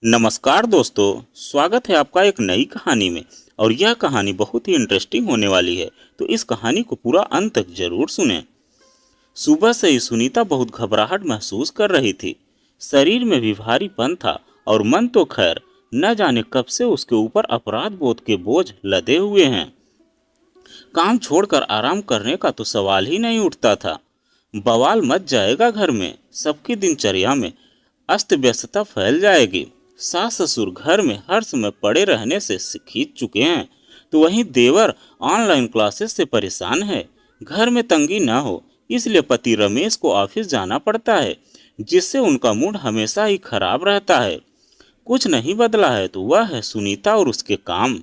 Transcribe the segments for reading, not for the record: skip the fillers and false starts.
नमस्कार दोस्तों, स्वागत है आपका एक नई कहानी में। और यह कहानी बहुत ही इंटरेस्टिंग होने वाली है, तो इस कहानी को पूरा अंत तक जरूर सुनें। सुबह से ही सुनीता बहुत घबराहट महसूस कर रही थी। शरीर में भी भारीपन था और मन तो खैर न जाने कब से उसके ऊपर अपराध बोध के बोझ लदे हुए हैं। काम छोड़कर आराम करने का तो सवाल ही नहीं उठता था। बवाल मच जाएगा घर में, सबकी दिनचर्या में अस्त व्यस्तता फैल जाएगी। सास ससुर घर में हर समय पड़े रहने से खींच चुके हैं, तो वहीं देवर ऑनलाइन क्लासेस से परेशान है। घर में तंगी ना हो इसलिए पति रमेश को ऑफिस जाना पड़ता है, जिससे उनका मूड हमेशा ही खराब रहता है। कुछ नहीं बदला है तो वह है सुनीता और उसके काम।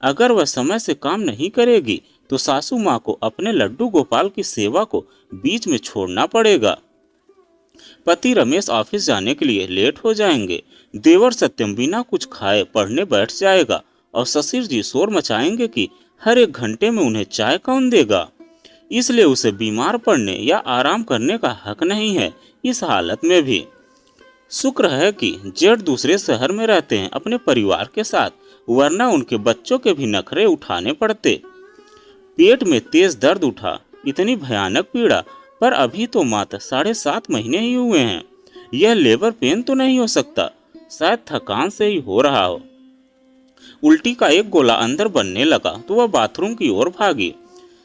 अगर वह समय से काम नहीं करेगी तो सासू माँ को अपने लड्डू गोपाल की सेवा को बीच में छोड़ना पड़ेगा। पति रमेश ऑफिस जाने के लिए लेट हो जाएंगे। देवर सत्यम बिना कुछ खाए पढ़ने बैठ जाएगा और ससुर जी शोर मचाएंगे कि हर एक घंटे में उन्हें चाय कौन देगा। इसलिए उसे बीमार पड़ने या आराम करने का हक नहीं है। इस हालत में भी शुक्र है कि जेठ दूसरे शहर में रहते हैं अपने परिवार के साथ, वरना उनके बच्चों के भी नखरे उठाने पड़ते। पेट में तेज दर्द उठा, इतनी भयानक पीड़ा, पर अभी तो मात्र 7.5 महीने ही हुए हैं। यह लेबर पेन तो नहीं हो सकता, शायद थकान से ही हो रहा हो। उल्टी का एक गोला अंदर बनने लगा तो वह बाथरूम की ओर भागी।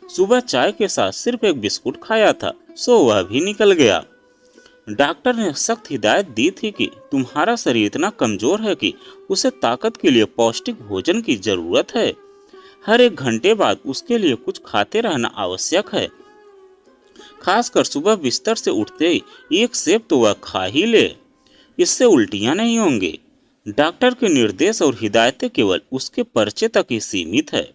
सुबह चाय के साथ सिर्फ एक बिस्कुट खाया था, सो वह भी निकल गया। डॉक्टर ने सख्त हिदायत दी थी कि तुम्हारा शरीर इतना कमजोर है कि उसे ताकत के लिए पौष्टिक भोजन की जरूरत है। हर एक घंटे बाद उसके लिए कुछ खाते रहना आवश्यक है। खासकर सुबह बिस्तर से उठते ही एक सेब तो वह खा ही ले, इससे उल्टियां नहीं होंगी। डॉक्टर के निर्देश और हिदायतें केवल उसके पर्चे तक ही सीमित है।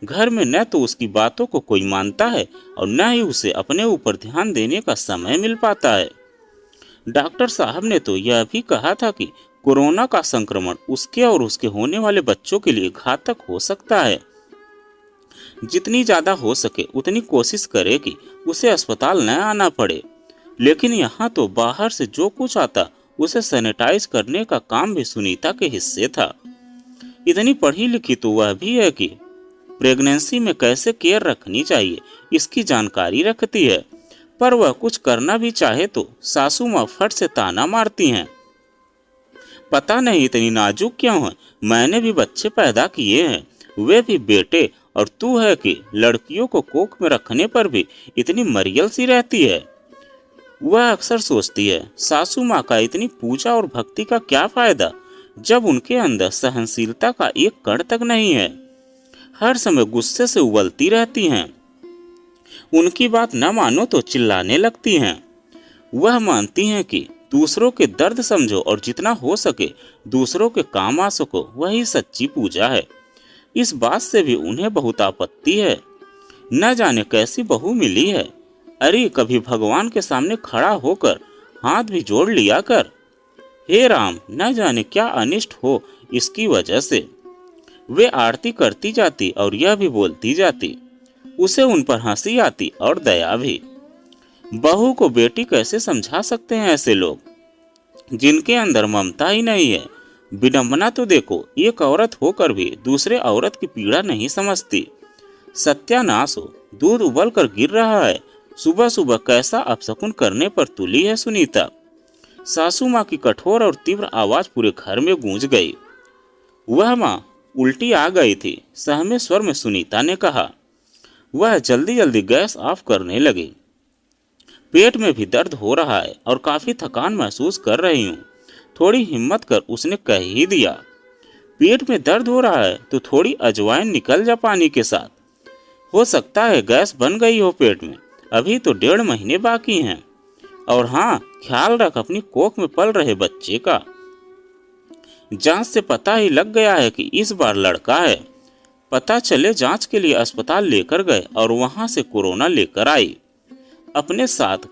घर में न तो उसकी बातों को कोई मानता है और न ही उसे अपने ऊपर ध्यान देने का समय मिल पाता है। डॉक्टर साहब ने तो यह भी कहा था कि कोरोना का संक्रमण उसके और उसके होने वाले बच्चों के लिए घातक हो सकता है। जितनी ज्यादा हो सके उतनी कोशिश करे कि उसे अस्पताल न आना पड़े। लेकिन यहाँ तो बाहर से जो कुछ आता उसे सैनिटाइज करने का काम भी सुनीता के हिस्से था। इतनी पढ़ी लिखी तो वह भी है कि प्रेगनेंसी में कैसे केयर रखनी चाहिए इसकी जानकारी रखती है, पर वह कुछ करना भी चाहे तो सासू माँ फट से ताना मारती हैं। पता नहीं इतनी नाजुक क्यों है, मैंने भी बच्चे पैदा किए हैं, वे भी बेटे, और तू है कि लड़कियों को कोख में रखने पर भी इतनी मरियल सी रहती है। वह अक्सर सोचती है सासू माँ का इतनी पूजा और भक्ति का क्या फायदा जब उनके अंदर सहनशीलता का एक कण तक नहीं है। हर समय गुस्से से उबलती रहती हैं। उनकी बात न मानो तो चिल्लाने लगती हैं। वह मानती हैं कि दूसरों के दर्द समझो और जितना हो सके दूसरों के काम आ सको, वही सच्ची पूजा है। इस बात से भी उन्हें बहुत आपत्ति है। न जाने कैसी बहू मिली है। अरे कभी भगवान के सामने खड़ा होकर हाथ भी जोड़ लिया कर। हे राम, न जाने क्या अनिष्ट हो इसकी वजह से। वे आरती करती जाती और यह भी बोलती जाती। उसे उन पर हंसी आती और दया भी। बहू को बेटी कैसे समझा सकते हैं ऐसे लोग जिनके अंदर ममता ही नहीं है। विडंबना तो देखो, एक औरत होकर भी दूसरे औरत की पीड़ा नहीं समझती। सत्यानाश हो, दूध उबल कर गिर रहा है। सुबह सुबह कैसा अपशकुन करने पर तुली है सुनीता। सासू माँ की कठोर और तीव्र आवाज पूरे घर में गूंज गई। वह माँ उल्टी आ गई थी, सहमे स्वर में सुनीता ने कहा। वह जल्दी जल्दी गैस ऑफ करने लगी। पेट में भी दर्द हो रहा है और काफी थकान महसूस कर रही हूँ। थोड़ी हिम्मत कर उसने कह ही दिया। पेट में दर्द हो रहा है तो थोड़ी अजवाइन निकल जा पानी के साथ। हो सकता है गैस बन गई हो पेट में, अभी तो 1.5 महीने बाकी हैं। और हाँ, ख्याल रख अपनी कोख में पल रहे बच्चे का। जांच से पता ही लग गया है कि इस बार लड़का है। पता चले जांच के लिए अस्पताल लेकर गए और वहां से कोरोना लेकर आई। अपने साथ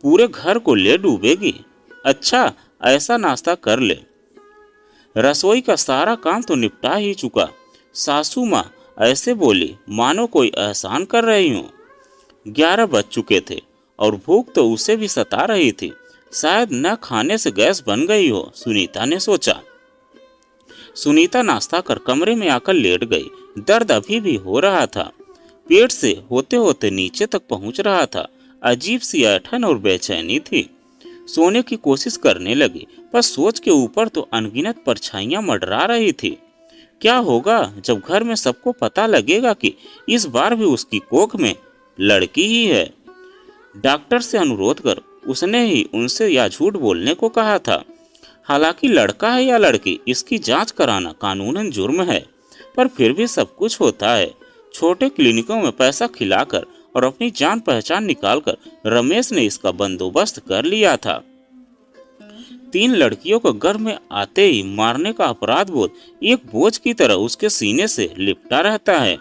पूरे घर को ले डूबेगी। अच्छा, ऐसा नाश्ता कर ले। रसोई का सारा काम तो निपटा ही चुका। सासू माँ ऐसे बोली मानो कोई एहसान कर रही हूँ। 11 बज चुके थे और भूख तो उसे भी सता रही थी। शायद न खाने से गैस बन गई हो, सुनीता ने सोचा। सुनीता नाश्ता कर कमरे में आकर लेट गई। दर्द अभी भी हो रहा था, पेट से होते होते नीचे तक पहुंच रहा था। अजीब सी ऐंठन और बेचैनी थी। सोने की कोशिश करने लगी, पर सोच के ऊपर तो अनगिनत परछाइयां मंडरा रही थी। क्या होगा जब घर में सबको पता लगेगा कि इस बार भी उसकी कोख में लड़की ही है। डॉक्टर से अनुरोध कर उसने ही उनसे या झूठ बोलने को कहा था। हालांकि लड़का है या लड़की, इसकी जांच कराना कानूनन जुर्म है, पर फिर भी सब कुछ होता है। छोटे क्लिनिकों में पैसा खिलाकर और अपनी जान पहचान निकालकर रमेश ने इसका बंदोबस्त कर लिया था। 3 लड़कियों को घर में आते ही मारने का अपराध बोध एक बोझ की तरह उसके सीने से लिपटा रहता है।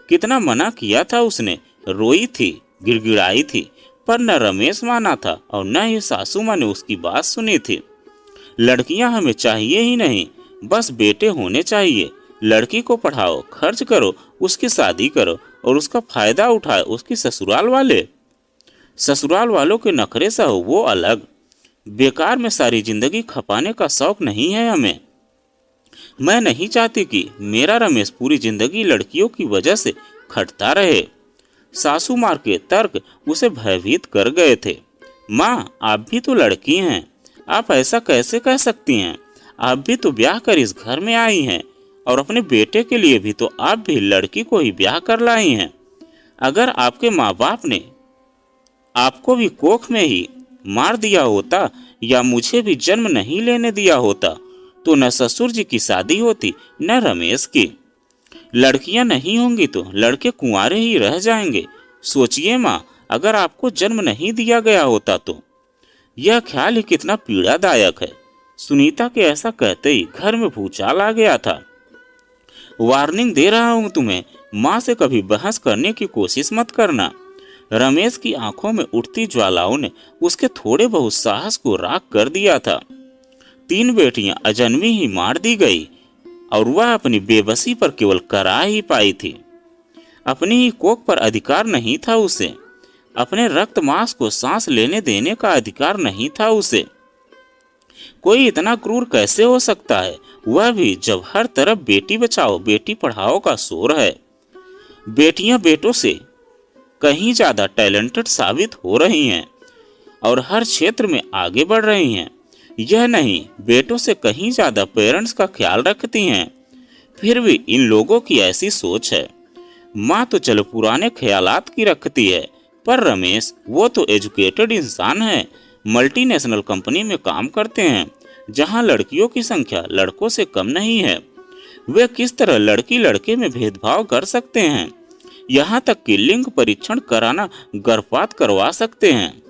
कितना मना किया था उसने, रोई थी, गिड़गिड़ाई थी, पर न रमेश माना था और न ही सासू माँ ने उसकी बात सुनी थी। लड़कियां हमें चाहिए ही नहीं, बस बेटे होने चाहिए। लड़की को पढ़ाओ, खर्च करो, उसकी शादी करो और उसका फायदा उठाए उसकी ससुराल वाले। ससुराल वालों के नखरे सहो वो अलग। बेकार में सारी जिंदगी खपाने का शौक नहीं है हमें। मैं नहीं चाहती कि मेरा रमेश पूरी जिंदगी लड़कियों की वजह से खटता रहे। सासू मार के तर्क उसे भयभीत कर गए थे। माँ, आप भी तो लड़की हैं, आप ऐसा कैसे कह सकती हैं? आप भी तो ब्याह कर इस घर में आई हैं और अपने बेटे के लिए भी तो आप भी लड़की को ही ब्याह कर लाई हैं। अगर आपके माँ बाप ने आपको भी कोख में ही मार दिया होता या मुझे भी जन्म नहीं लेने दिया होता तो न ससुर जी की शादी होती न रमेश की। लड़कियां नहीं होंगी तो लड़के कुंवारे ही रह जाएंगे। सोचिए माँ, अगर आपको जन्म नहीं दिया गया होता तो। यह ख्याल ही कितना पीड़ादायक है। सुनीता के ऐसा कहते ही घर में भूचाल आ गया था। वार्निंग दे रहा हूं तुम्हें, माँ से कभी बहस करने की कोशिश मत करना। रमेश की आंखों में उठती ज्वालाओं ने उसके थोड़े बहुत साहस को राख कर दिया था। 3 बेटियां अजन्मी ही मार दी गई और वह अपनी बेबसी पर केवल करा ही पाई थी। अपनी ही कोख पर अधिकार नहीं था उसे। अपने रक्त मांस को सांस लेने देने का अधिकार नहीं था उसे। कोई इतना क्रूर कैसे हो सकता है, वह भी जब हर तरफ बेटी बचाओ बेटी पढ़ाओ का शोर है। बेटियां बेटों से कहीं ज्यादा टैलेंटेड साबित हो रही हैं और हर क्षेत्र में आगे बढ़ रही हैं। यह नहीं, बेटों से कहीं ज्यादा पेरेंट्स का ख्याल रखती हैं। फिर भी इन लोगों की ऐसी सोच है। माँ तो चलो पुराने ख्यालात की रखती है, पर रमेश वो तो एजुकेटेड इंसान है। मल्टीनेशनल कंपनी में काम करते हैं जहां लड़कियों की संख्या लड़कों से कम नहीं है। वे किस तरह लड़की लड़के में भेदभाव कर सकते हैं? यहाँ तक कि लिंग परीक्षण कराना गर्भपात करवा सकते हैं।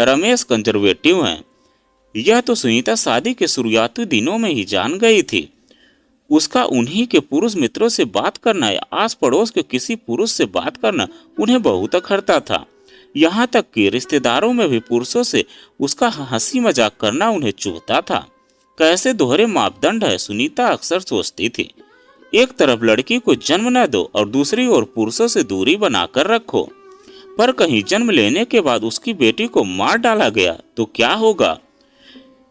रमेश कंजर्वेटिव हैं। यह तो सुनीता शादी के शुरुआती दिनों में ही जान गई थी। उसका उन्हीं के पुरुष मित्रों से बात करना या आस पड़ोस के किसी पुरुष से बात करना उन्हें बहुत अखरता था। यहाँ तक कि रिश्तेदारों में भी पुरुषों से उसका हंसी मजाक करना उन्हें चुभता था। कैसे दोहरे मापदंड है, सुनीता अक्सर सोचती थी। एक तरफ लड़की को जन्म न दो और दूसरी ओर पुरुषों से दूरी बनाकर रखो, पर कहीं जन्म लेने के बाद उसकी बेटी को मार डाला गया तो क्या होगा?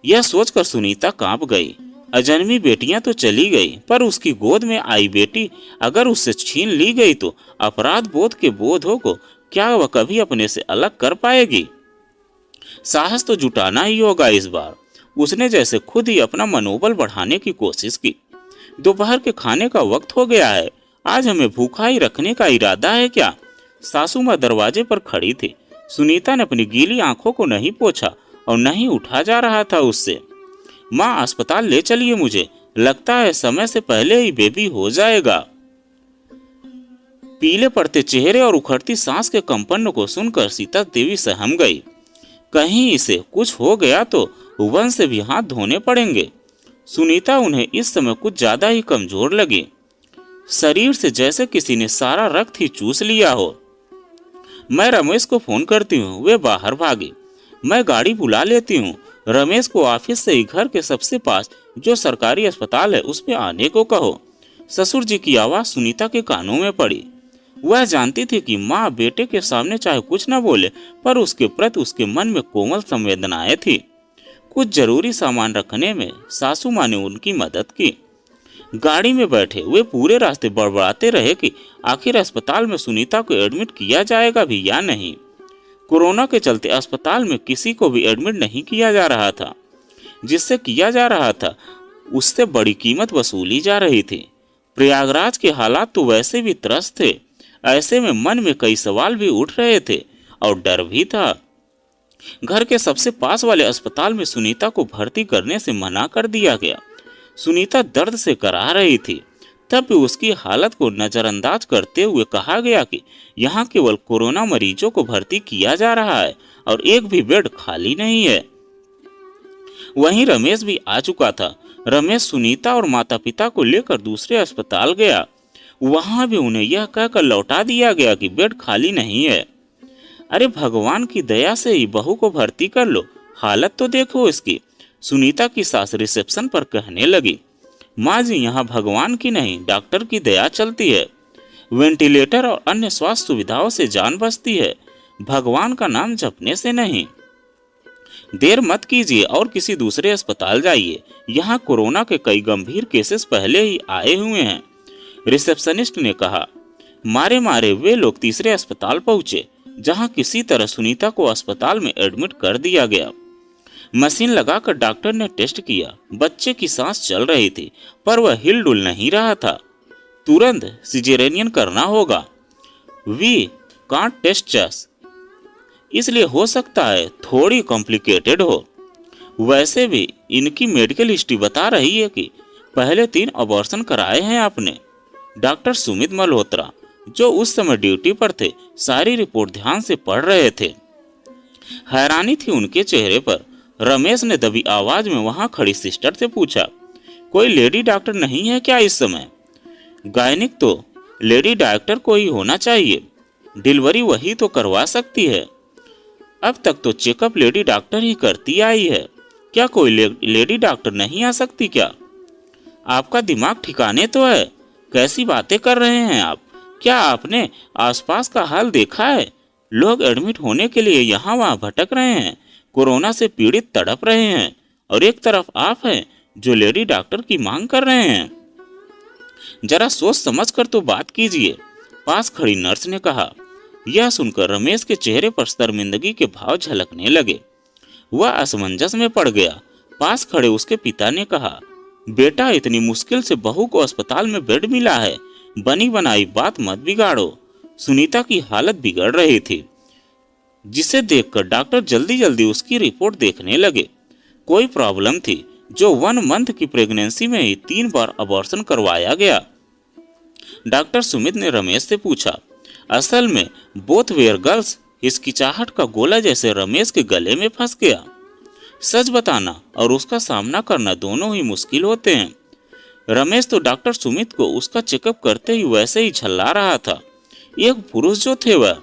यह सोचकर सुनीता कांप गई। अजन्मी बेटियां तो चली गई, पर उसकी गोद में आई बेटी अगर उससे छीन ली गई तो अपराध बोध के बोधों को क्या वह कभी अपने से अलग कर पाएगी? साहस तो जुटाना ही होगा इस बार। उसने जैसे खुद ही अपना मनोबल बढ़ाने की कोशिश की। दोपहर के खाने का वक्त हो गया है, आज हमें भूखा ही रखने का इरादा है क्या? सासू माँ दरवाजे पर खड़ी थी। सुनीता ने अपनी गीली आंखों को नहीं पोंछा और नहीं उठा जा रहा था उससे। माँ, अस्पताल ले चलिए मुझे, लगता है समय से पहले ही बेबी हो जाएगा। पीले पड़ते चेहरे और उखड़ती सांस के कंपन को सुनकर सीता देवी सहम गई। कहीं इसे कुछ हो गया तो वंश से भी हाथ धोने पड़ेंगे। सुनीता उन्हें इस समय कुछ ज्यादा ही कमजोर लगी। शरीर से जैसे किसी ने सारा रक्त ही चूस लिया हो। मैं रमेश को फोन करती हूँ, वे बाहर भागे। मैं गाड़ी बुला लेती हूँ। रमेश को ऑफिस से ही घर के सबसे पास जो सरकारी अस्पताल है उस पे आने को कहो। ससुर जी की आवाज सुनीता के कानों में पड़ी। वह जानती थी कि माँ बेटे के सामने चाहे कुछ न बोले, पर उसके प्रति उसके मन में कोमल संवेदनाएं थी। कुछ जरूरी सामान रखने में सासू माँ ने उनकी मदद की। गाड़ी में बैठे वे पूरे रास्ते बड़बड़ाते रहे कि आखिर अस्पताल में सुनीता को एडमिट किया जाएगा भी या नहीं। कोरोना के चलते अस्पताल में किसी को भी एडमिट नहीं किया जा रहा था। जिससे किया जा रहा था उससे बड़ी कीमत वसूली जा रही थी। प्रयागराज के हालात तो वैसे भी त्रस्त थे। ऐसे में मन में कई सवाल भी उठ रहे थे और डर भी था। घर के सबसे पास वाले अस्पताल में सुनीता को भर्ती करने से मना कर दिया गया। सुनीता दर्द से कराह रही थी। तब भी उसकी हालत को नजरअंदाज करते हुए कहा गया कि यहाँ केवल कोरोना मरीजों को भर्ती किया जा रहा है और एक भी बेड खाली नहीं है। वहीं रमेश भी आ चुका था। रमेश सुनीता और माता पिता को लेकर दूसरे अस्पताल गया। वहां भी उन्हें यह कहकर लौटा दिया गया कि बेड खाली नहीं है। अरे भगवान की दया से ही बहू को भर्ती कर लो, हालत तो देखो इसकी। सुनीता की सास रिसेप्शन पर कहने लगी, माँ जी यहाँ भगवान की नहीं डॉक्टर की दया चलती है। वेंटिलेटर और अन्य स्वास्थ्य सुविधाओं से जान बचती है, भगवान का नाम जपने से नहीं। देर मत कीजिए और किसी दूसरे अस्पताल जाइए। यहाँ कोरोना के कई गंभीर केसेस पहले ही आए हुए हैं, रिसेप्शनिस्ट ने कहा। मारे मारे वे लोग तीसरे अस्पताल पहुंचे, जहां किसी तरह सुनीता को अस्पताल में एडमिट कर दिया गया। मशीन लगाकर डॉक्टर ने टेस्ट किया। बच्चे की सांस चल रही थी, पर वह हिलडुल नहीं रहा था। तुरंत सिजेरियन करना होगा। वी कांट टेस्ट चेस्ट, इसलिए हो सकता है थोड़ी कॉम्प्लिकेटेड हो। वैसे भी इनकी मेडिकल हिस्ट्री बता रही है कि पहले 3 अबॉर्शन कराए हैं आपने। डॉक्टर सुमित मल्होत्रा, जो उस समय ड्यूटी पर थे, सारी रिपोर्ट ध्यान से पढ़ रहे थे। हैरानी थी उनके चेहरे पर। रमेश ने दबी आवाज में वहां खड़ी सिस्टर से पूछा, कोई लेडी डॉक्टर नहीं है क्या इस समय? गायनिक तो लेडी डॉक्टर को ही होना चाहिए, डिलीवरी वही तो करवा सकती है। अब तक तो चेकअप लेडी डॉक्टर ही करती आई है, क्या कोई लेडी डॉक्टर नहीं आ सकती क्या? आपका दिमाग ठिकाने तो है? कैसी बातें कर रहे हैं आप? क्या आपने आसपास का हाल देखा है? लोग एडमिट होने के लिए यहाँ वहाँ भटक रहे हैं, कोरोना से पीड़ित तड़प रहे हैं, और एक तरफ आप हैं जो लेडी डॉक्टर की मांग कर रहे हैं। जरा सोच समझ कर तो बात कीजिए, पास खड़ी नर्स ने कहा। यह सुनकर रमेश के चेहरे पर शर्मिंदगी के भाव झलकने लगे। वह असमंजस में पड़ गया। पास खड़े उसके पिता ने कहा, बेटा इतनी मुश्किल से बहू को अस्पताल में बेड मिला है, बनी बनाई बात मत बिगाड़ो। सुनीता की हालत बिगड़ रही थी, जिसे देखकर डॉक्टर जल्दी जल्दी उसकी रिपोर्ट देखने लगे। कोई प्रॉब्लम थी जो 1 मंथ की प्रेगनेंसी में ही 3 बार अबॉर्शन करवाया गया। डॉक्टर सुमित ने रमेश से पूछा, असल में बोथ वेयर गर्ल्स। हिचकिचाहट का गोला जैसे रमेश के गले में फंस गया। सच बताना और उसका सामना करना दोनों ही मुश्किल होते हैं। रमेश तो डॉक्टर सुमित को उसका चेकअप करते ही वैसे ही झल्ला रहा था, एक पुरुष जो थे वह।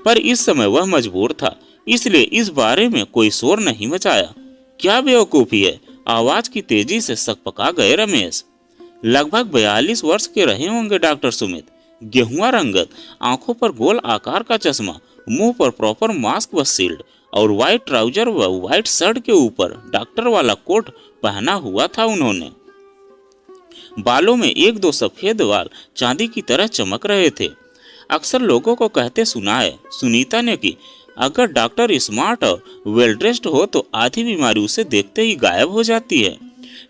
पर इस समय वह मजबूर था, इसलिए इस बारे में कोई शोर नहीं मचाया। क्या बेवकूफी है, आवाज की तेजी से सकपका गए रमेश। लगभग 42 वर्ष के रहे होंगे डॉक्टर सुमित। गेहुआ रंगत, आंखों पर गोल आकार का चश्मा, मुंह पर प्रॉपर मास्क व शील्ड, और व्हाइट ट्राउजर व व्हाइट शर्ट के ऊपर डॉक्टर वाला कोट पहना हुआ था उन्होंने। बालों में 1-2 सफेद बाल चांदी की तरह चमक रहे थे। अक्सर लोगों को कहते सुना है सुनीता ने कि अगर डॉक्टर स्मार्ट और वेल ड्रेस्ड हो तो आधी बीमारी उसे देखते ही गायब हो जाती है।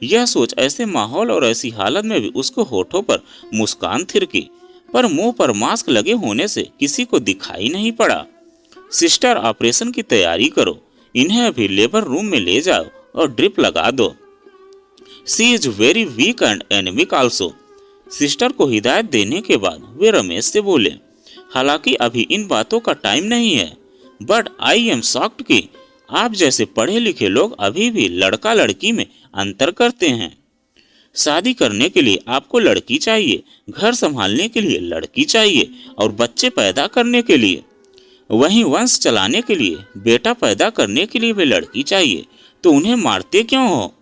यह सोच ऐसे माहौल और ऐसी हालत में भी उसको होठों पर मुस्कान थिरकी, पर मुंह पर मास्क लगे होने से किसी को दिखाई नहीं पड़ा। सिस्टर, ऑपरेशन की तैयारी करो, इन्हें अभी लेबर रूम में ले जाओ और ड्रिप लगा दो। She is very weak and anaemic also. Sister को हिदायत देने के बाद वे रमेश से बोले, हालांकि अभी इन बातों का टाइम नहीं है, बट आई एम शॉक्ड कि आप जैसे पढ़े लिखे लोग अभी भी लड़का लड़की में अंतर करते हैं। शादी करने के लिए आपको लड़की चाहिए, घर संभालने के लिए लड़की चाहिए, और बच्चे पैदा करने के लिए, वहीं वंश चलाने के लिए, बेटा पैदा करने के लिए भी लड़की चाहिए, तो उन्हें मारते क्यों हो?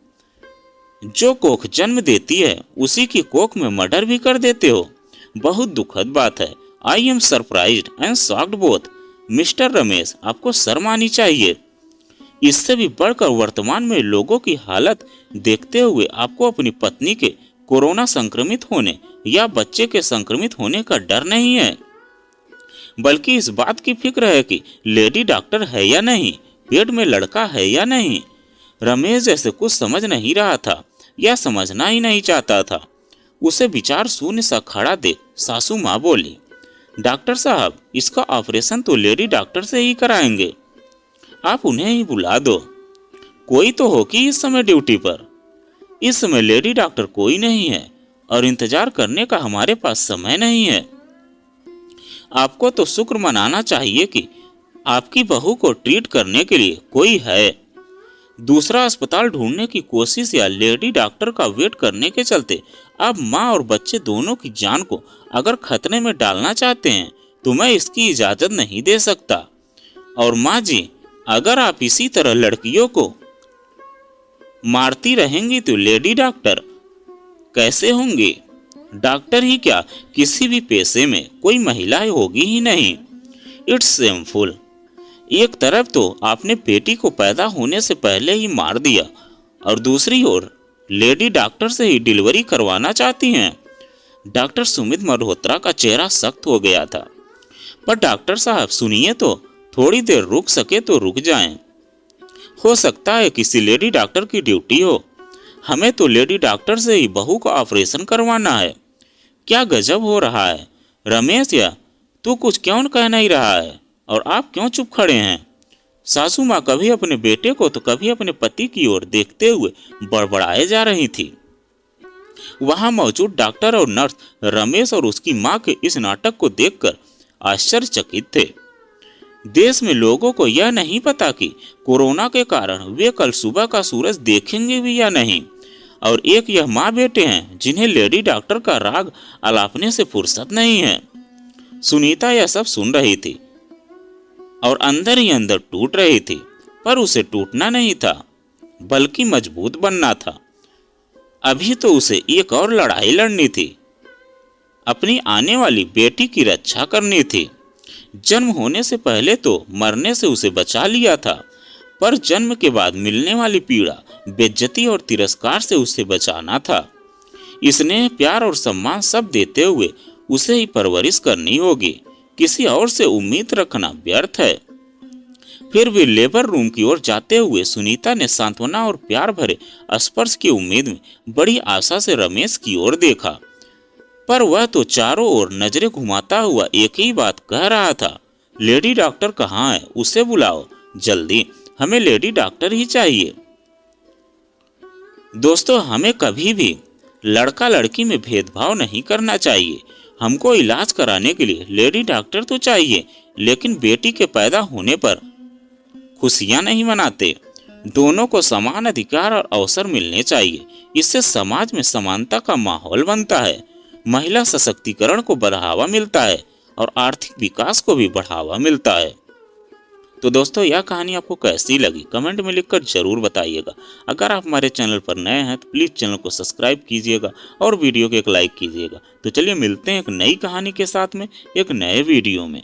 जो कोख जन्म देती है उसी की कोख में मर्डर भी कर देते हो। बहुत दुखद बात है। I am surprised and shocked both. Mister Ramesh, आपको शर्म आनी चाहिए। इससे भी बढ़कर वर्तमान में लोगों की हालत देखते हुए आपको अपनी पत्नी के कोरोना संक्रमित होने या बच्चे के संक्रमित होने का डर नहीं है, बल्कि इस बात की फिक्र है कि लेडी डॉक्टर है या नहीं, पेट में लड़का है या नहीं। रमेश जैसे कुछ समझ नहीं रहा था या समझना ही नहीं चाहता था। उसे विचार शून्य सा खड़ा देख सासू माँ बोली, डॉक्टर साहब, इसका ऑपरेशन तो लेडी डॉक्टर से ही कराएंगे, आप उन्हें ही बुला दो। कोई तो होगी इस समय ड्यूटी पर। इस समय लेडी डॉक्टर कोई नहीं है और इंतजार करने का हमारे पास समय नहीं है। आपको तो शुक्र मनाना चाहिए कि आपकी बहू को ट्रीट करने के लिए कोई है। दूसरा अस्पताल ढूंढने की कोशिश या लेडी डॉक्टर का वेट करने के चलते आप माँ और बच्चे दोनों की जान को अगर खतरे में डालना चाहते हैं तो मैं इसकी इजाजत नहीं दे सकता। और माँ जी, अगर आप इसी तरह लड़कियों को मारती रहेंगी तो लेडी डॉक्टर कैसे होंगी? डॉक्टर ही क्या, किसी भी पेशे में कोई महिला होगी ही नहीं। It's shameful. एक तरफ तो आपने बेटी को पैदा होने से पहले ही मार दिया और दूसरी ओर लेडी डॉक्टर से ही डिलीवरी करवाना चाहती हैं। डॉक्टर सुमित मल्होत्रा का चेहरा सख्त हो गया था। पर डॉक्टर साहब सुनिए तो, थोड़ी देर रुक सके तो रुक जाएं। हो सकता है किसी लेडी डॉक्टर की ड्यूटी हो। हमें तो लेडी डॉक्टर से ही बहू का ऑपरेशन करवाना है। क्या गजब हो रहा है रमेश, या तू कुछ क्यों कह नहीं रहा है और आप क्यों चुप खड़े हैं? सासू माँ कभी अपने बेटे को तो कभी अपने पति की ओर देखते हुए बड़बड़ाए जा रही थी। वहां मौजूद डॉक्टर और नर्स रमेश और उसकी माँ के इस नाटक को देखकर आश्चर्यचकित थे। देश में लोगों को यह नहीं पता कि कोरोना के कारण वे कल सुबह का सूरज देखेंगे भी या नहीं। और एक यह माँ बेटे हैं जिन्हें लेडी डॉक्टर का राग अलापने से फुर्सत नहीं है। सुनीता यह सब सुन रही थी और अंदर ही अंदर टूट रही थी, पर उसे टूटना नहीं था बल्कि मजबूत बनना था। अभी तो उसे एक और लड़ाई लड़नी थी, अपनी आने वाली बेटी की रक्षा करनी थी। जन्म होने से पहले तो मरने से उसे बचा लिया था, पर जन्म के बाद मिलने वाली पीड़ा, बेइज्जती और तिरस्कार से उसे बचाना था। स्नेह, प्यार और सम्मान सब देते हुए उसे ही परवरिश करनी होगी। किसी और से उम्मीद रखना व्यर्थ है। फिर भी लेबर रूम की ओर जाते हुए सुनीता ने सांत्वना और प्यार भरे स्पर्श की उम्मीद में बड़ी आशा से रमेश की ओर देखा, पर वह तो चारों ओर नजरें घुमाता हुआ एक ही बात कह रहा था, लेडी डॉक्टर कहाँ है? उसे बुलाओ जल्दी, हमें लेडी डॉक्टर ही चाहिए। दोस्तों, हमें कभी भी लड़का लड़की में भेदभाव नहीं करना चाहिए। हमको इलाज कराने के लिए लेडी डॉक्टर तो चाहिए, लेकिन बेटी के पैदा होने पर खुशियां नहीं मनाते। दोनों को समान अधिकार और अवसर मिलने चाहिए। इससे समाज में समानता का माहौल बनता है, महिला सशक्तिकरण को बढ़ावा मिलता है और आर्थिक विकास को भी बढ़ावा मिलता है। तो दोस्तों, यह कहानी आपको कैसी लगी कमेंट में लिखकर जरूर बताइएगा। अगर आप हमारे चैनल पर नए हैं तो प्लीज़ चैनल को सब्सक्राइब कीजिएगा और वीडियो को एक लाइक कीजिएगा। तो चलिए मिलते हैं एक नई कहानी के साथ में एक नए वीडियो में।